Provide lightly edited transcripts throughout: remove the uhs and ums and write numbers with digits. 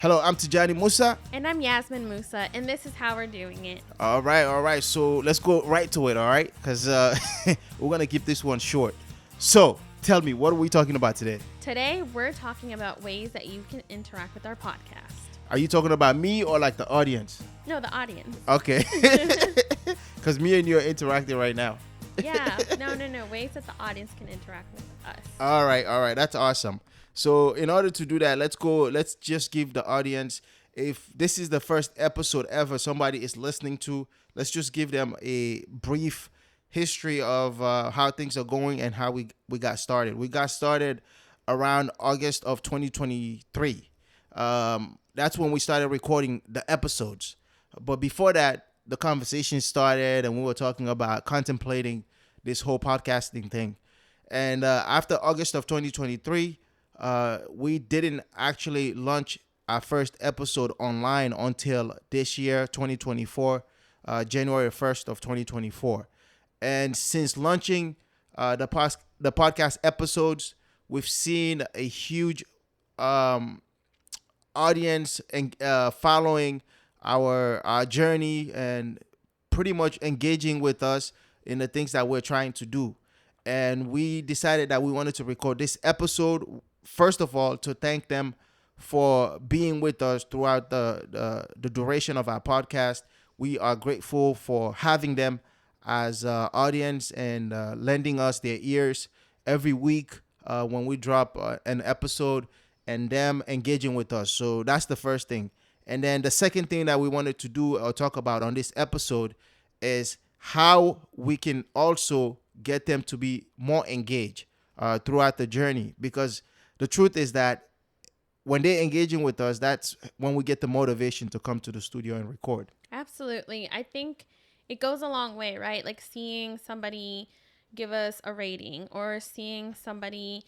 Hello, I'm Tajani Musa. And I'm Yasmin Musa, and this is how we're doing it. All right. So let's go right to it, all right? Because we're going to keep this one short. So tell me, what are we talking about today? Today, we're talking about ways that you can interact with our podcast. Are you talking about me or like the audience? No, the audience. Okay. Because me and you are interacting right now. Yeah, no. Ways that the audience can interact with us. All right. That's awesome. So in order to do that, let's just give the audience, if this is the first episode ever somebody is listening to, let's just give them a brief history of how things are going and how we got started. We got started around August of 2023. That's when we started recording the episodes. But before that, the conversation started and we were talking about contemplating this whole podcasting thing. And after August of 2023, we didn't actually launch our first episode online until this year, 2024, January 1st of 2024. And since launching the podcast episodes, we've seen a huge audience and following our journey and pretty much engaging with us in the things that we're trying to do. And we decided that we wanted to record this episode, first of all, to thank them for being with us throughout the duration of our podcast. We are grateful for having them as audience and lending us their ears every week when we drop an episode and them engaging with us. So that's the first thing. And then the second thing that we wanted to do or talk about on this episode is how we can also get them to be more engaged throughout the journey. Because the truth is that when they're engaging with us, that's when we get the motivation to come to the studio and record. Absolutely. I think it goes a long way, right? Like seeing somebody give us a rating or seeing somebody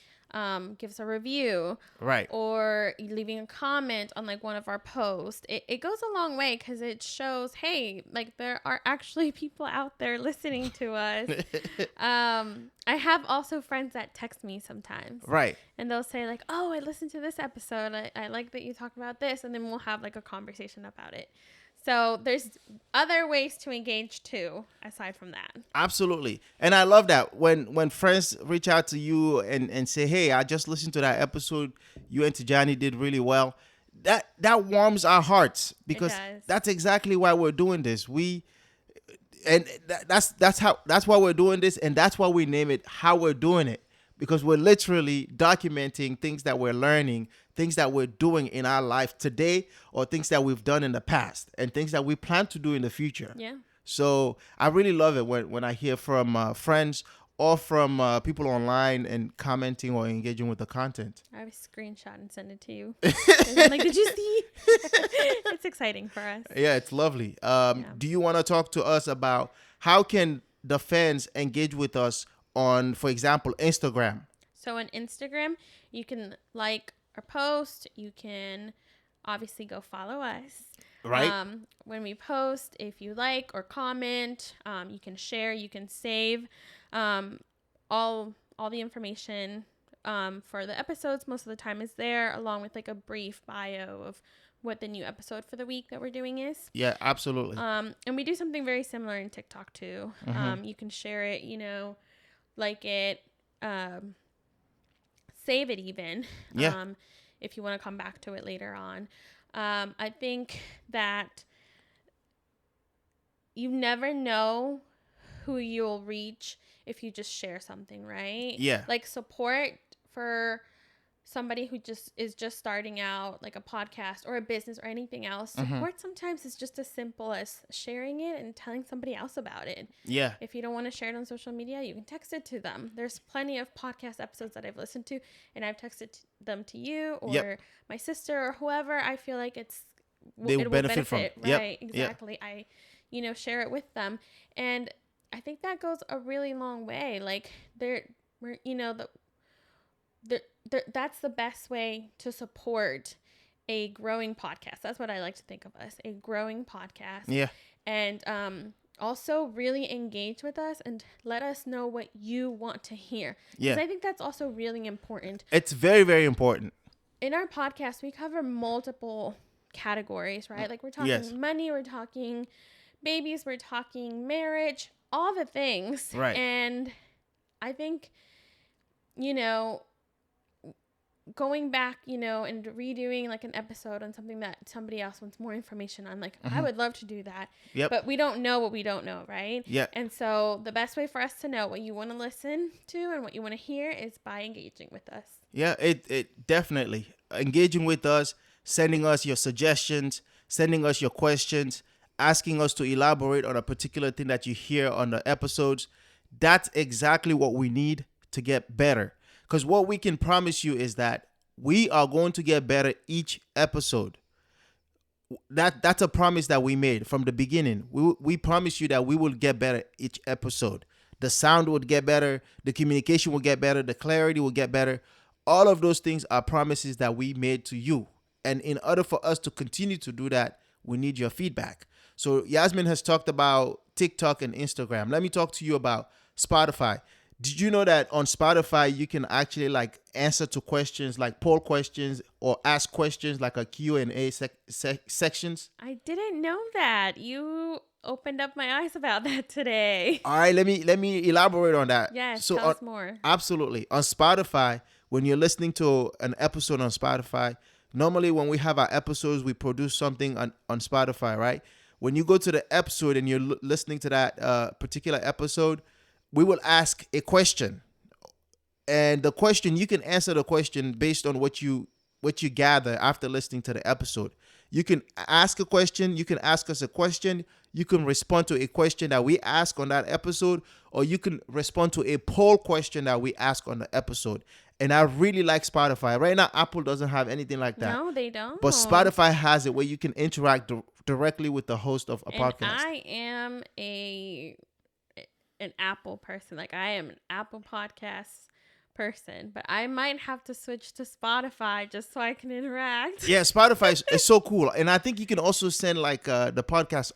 give us a review, right? Or leaving a comment on like one of our posts. It goes a long way because it shows, hey, like there are actually people out there listening to us. I have also friends that text me sometimes, right? And they'll say like, oh, I listened to this episode. I like that you talked about this, and then we'll have like a conversation about it. So there's other ways to engage too, aside from that. Absolutely. And I love that when friends reach out to you and say, hey, I just listened to that episode. You and Tajani did really well. That warms our hearts because that's exactly why we're doing this. That's why we're doing this. And that's why we name it How We're Doing It, because we're literally documenting things that we're learning, things that we're doing in our life today, or things that we've done in the past and things that we plan to do in the future. Yeah. So I really love it when I hear from friends or from people online and commenting or engaging with the content. I would screenshot and send it to you. I'm like, did you see? It's exciting for us. Yeah, it's lovely. Do you want to talk to us about how can the fans engage with us on, for example, Instagram? So on Instagram, you can like our post. You can obviously go follow us. Right. When we post, if you like or comment, you can share, you can save all the information for the episodes. Most of the time is there, along with like a brief bio of what the new episode for the week that we're doing is. Yeah, absolutely. And we do something very similar in TikTok too. Mm-hmm. You can share it, like it, save it even. Yeah. If you want to come back to it later on. I think that you never know who you'll reach if you just share something, right? Yeah. Like support for somebody who is just starting out, like a podcast or a business or anything else. Support sometimes is just as simple as sharing it and telling somebody else about it. Yeah. If you don't want to share it on social media, you can text it to them. There's plenty of podcast episodes that I've listened to and I've texted them to you or my sister or whoever I feel like it will benefit from. Right. Exactly. Yep. I share it with them. And I think that goes a really long way. Like that's the best way to support a growing podcast. That's what I like to think of us, a growing podcast. Yeah. And also really engage with us and let us know what you want to hear. Yeah. Because I think that's also really important. It's very, very important. in our podcast, we cover multiple categories, right? Like we're talking money, we're talking babies, we're talking marriage, all the things. Right. And I think, going back, and redoing like an episode on something that somebody else wants more information on, like I would love to do that. Yep. But we don't know what we don't know, right? Yeah. And so the best way for us to know what you want to listen to and what you want to hear is by engaging with us. Yeah, it definitely engaging with us, sending us your suggestions, sending us your questions, asking us to elaborate on a particular thing that you hear on the episodes. That's exactly what we need to get better. Because what we can promise you is that we are going to get better each episode. That's a promise that we made from the beginning. We promise you that we will get better each episode. The sound will get better, the communication will get better, the clarity will get better. All of those things are promises that we made to you. And in order for us to continue to do that, we need your feedback. So Yasmin has talked about TikTok and Instagram. Let me talk to you about Spotify. Did you know that on Spotify, you can actually like answer to questions, like poll questions or ask questions, like a Q&A sections? I didn't know that. You opened up my eyes about that today. All right, let me elaborate on that. Yes, tell us more. Absolutely. On Spotify, when you're listening to an episode on Spotify, normally when we have our episodes, we produce something on Spotify, right? When you go to the episode and you're listening to that particular episode, we will ask a question. And the question, you can answer the question based on what you gather after listening to the episode. You can ask a question, you can ask us a question, you can respond to a question that we ask on that episode, or you can respond to a poll question that we ask on the episode. And I really like Spotify. Right now, Apple doesn't have anything like that. No, they don't. But Spotify has it where you can interact directly with the host of a podcast. I am an Apple person. Like I am an Apple Podcast person, but I might have to switch to Spotify just so I can interact. Yeah, Spotify is so cool. And I think you can also send like the podcast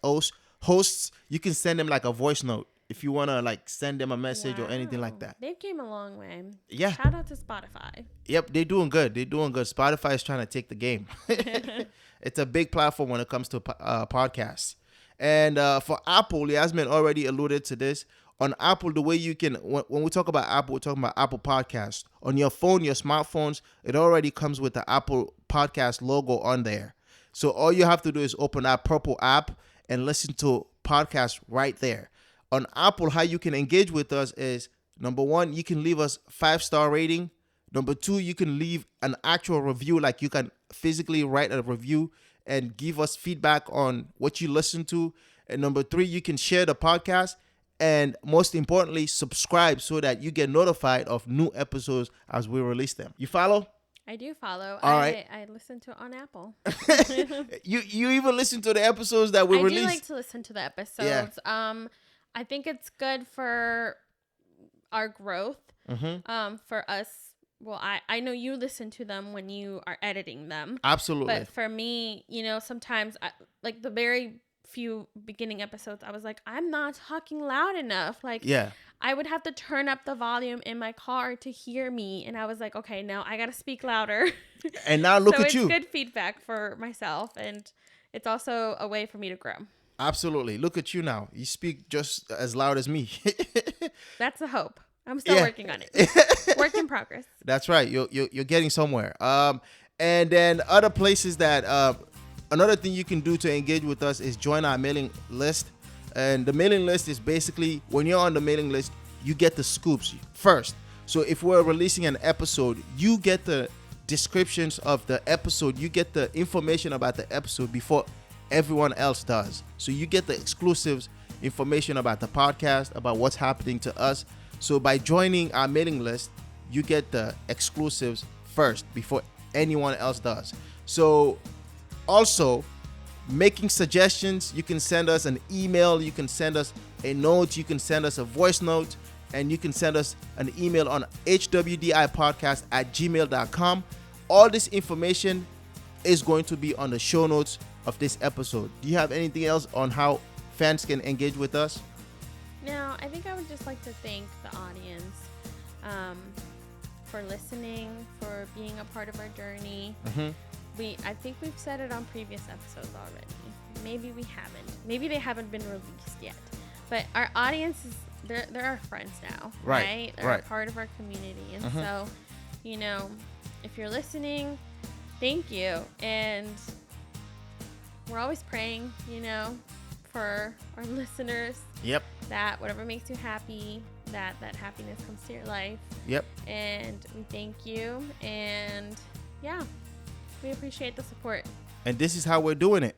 hosts, you can send them like a voice note if you want to like send them a message or anything like that. They've came a long way. Yeah. Shout out to Spotify. Yep, they're doing good. Spotify is trying to take the game. It's a big platform when it comes to podcasts. And for Apple, Yasmin already alluded to this. On Apple, the way you can, when we talk about Apple, we're talking about Apple Podcasts. On your phone, your smartphones, it already comes with the Apple Podcast logo on there. So all you have to do is open that purple app and listen to podcasts right there. On Apple, how you can engage with us is, number one, you can leave us 5-star rating. Number two, you can leave an actual review, like you can physically write a review and give us feedback on what you listen to. And number three, you can share the podcast. And most importantly, subscribe so that you get notified of new episodes as we release them. You follow? I do follow. All right. I listen to it on Apple. You even listen to the episodes that we release? I do like to listen to the episodes. Yeah. I think it's good for our growth. Mm-hmm. For us. Well, I know you listen to them when you are editing them. Absolutely. But for me, sometimes like the very few beginning episodes, I was like, I'm not talking loud enough. Like, yeah, I would have to turn up the volume in my car to hear me. And I was like, okay, now I got to speak louder. And now look at you. So it's good feedback for myself. And it's also a way for me to grow. Absolutely. Look at you now. You speak just as loud as me. That's the hope. I'm still working on it. Work in progress. That's right. You're getting somewhere. And then other places that another thing you can do to engage with us is join our mailing list. And the mailing list is basically, when you're on the mailing list, you get the scoops first. So if we're releasing an episode, you get the descriptions of the episode. You get the information about the episode before everyone else does. So you get the exclusives information about the podcast, about what's happening to us. So by joining our mailing list, you get the exclusives first before anyone else does. So also, making suggestions, you can send us an email, you can send us a note, you can send us a voice note, and you can send us an email on hwdipodcast@gmail.com. All this information is going to be on the show notes of this episode. Do you have anything else on how fans can engage with us? No, I think I would just like to thank the audience for listening, for being a part of our journey. Mm-hmm. I think we've said it on previous episodes already. Maybe we haven't. Maybe they haven't been released yet. But our audience is they're our friends now, right? They're a part of our community. And so, you know, if you're listening, thank you. And we're always praying, you know, for our listeners. Yep. That whatever makes you happy, that happiness comes to your life. Yep. And we thank you. And yeah, we appreciate the support. And this is how we're doing it.